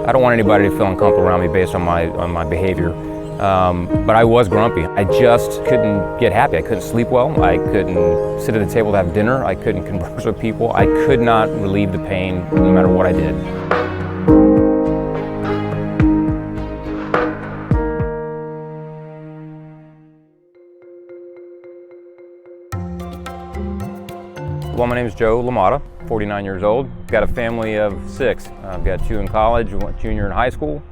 I don't want anybody to feel uncomfortable around me based on my behavior. But I was grumpy. I just couldn't get happy. I couldn't sleep well. I couldn't sit at the table to have dinner. I couldn't converse with people. I could not relieve the pain no matter what I did. Well, my name is Joe LaMotta, 49 years old. Got a family of 6. I've got 2 in college, one junior in high school,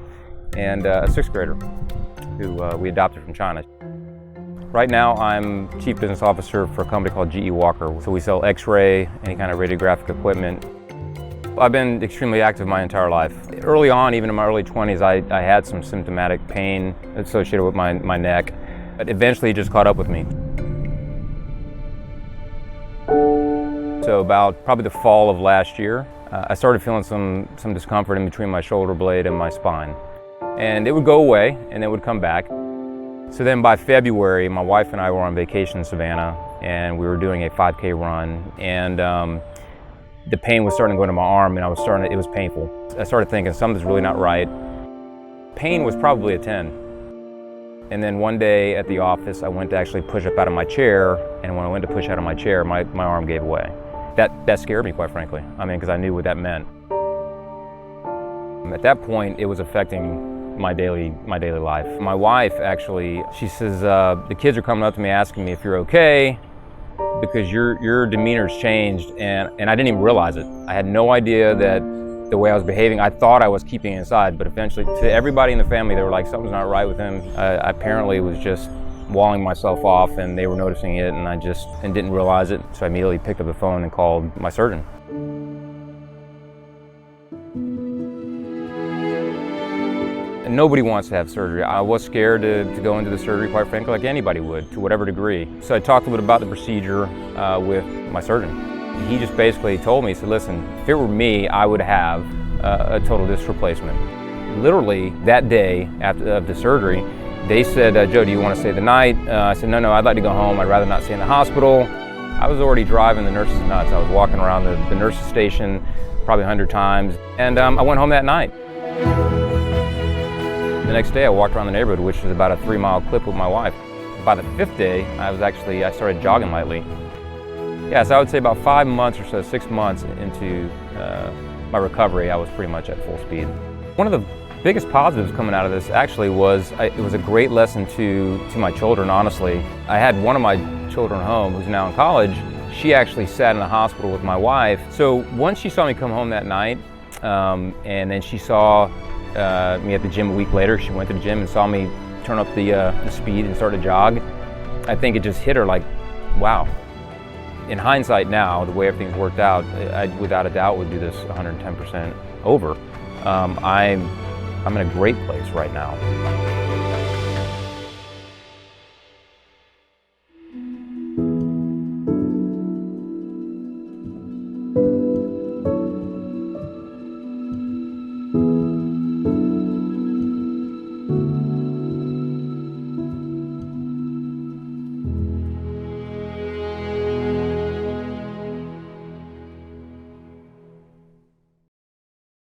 and a 6th grader who we adopted from China. Right now, I'm Chief Business Officer for a company called GE Walker. So we sell X-ray, any kind of radiographic equipment. I've been extremely active my entire life. Early on, even in my early 20s, I had some symptomatic pain associated with my neck, but eventually it just caught up with me. So about probably the fall of last year, I started feeling some discomfort in between my shoulder blade and my spine. And it would go away and it would come back. So then by February, my wife and I were on vacation in Savannah and we were doing a 5K run, and the pain was starting to go into my arm, and it was painful. I started thinking something's really not right. Pain was probably a 10. And then one day at the office, I went to actually push up out of my chair, and when I went to push out of my chair, my arm gave away. That scared me, quite frankly. I mean, because I knew what that meant. At that point, it was affecting my daily life. My wife actually, she says, the kids are coming up to me asking me if you're okay, because your demeanor's changed, and I didn't even realize it. I had no idea that the way I was behaving, I thought I was keeping it inside, but eventually to everybody in the family, they were like, something's not right with him. I apparently was just walling myself off, and they were noticing it, and I didn't realize it. So I immediately picked up the phone and called my surgeon. And nobody wants to have surgery. I was scared to go into the surgery, quite frankly, like anybody would, to whatever degree. So I talked a little bit about the procedure with my surgeon. He just basically told me, he said, listen, if it were me, I would have a total disc replacement. Literally that day after the surgery, they said, Joe, do you want to stay the night? I said, no, I'd like to go home. I'd rather not stay in the hospital. I was already driving the nurses nuts. I was walking around the nurses station probably 100 times. And I went home that night. The next day I walked around the neighborhood, which was about a 3-mile clip with my wife. By the 5th day, I started jogging lightly. Yeah, so I would say about 5 months or so, 6 months into my recovery, I was pretty much at full speed. One of the biggest positives coming out of this actually was it was a great lesson to my children, honestly. I had one of my children home who's now in college. She actually sat in the hospital with my wife. So once she saw me come home that night, and then she saw me at the gym a week later, she went to the gym and saw me turn up the speed and start to jog. I think it just hit her like, wow. In hindsight now, the way everything's worked out, I without a doubt would do this 110% over. I'm in a great place right now.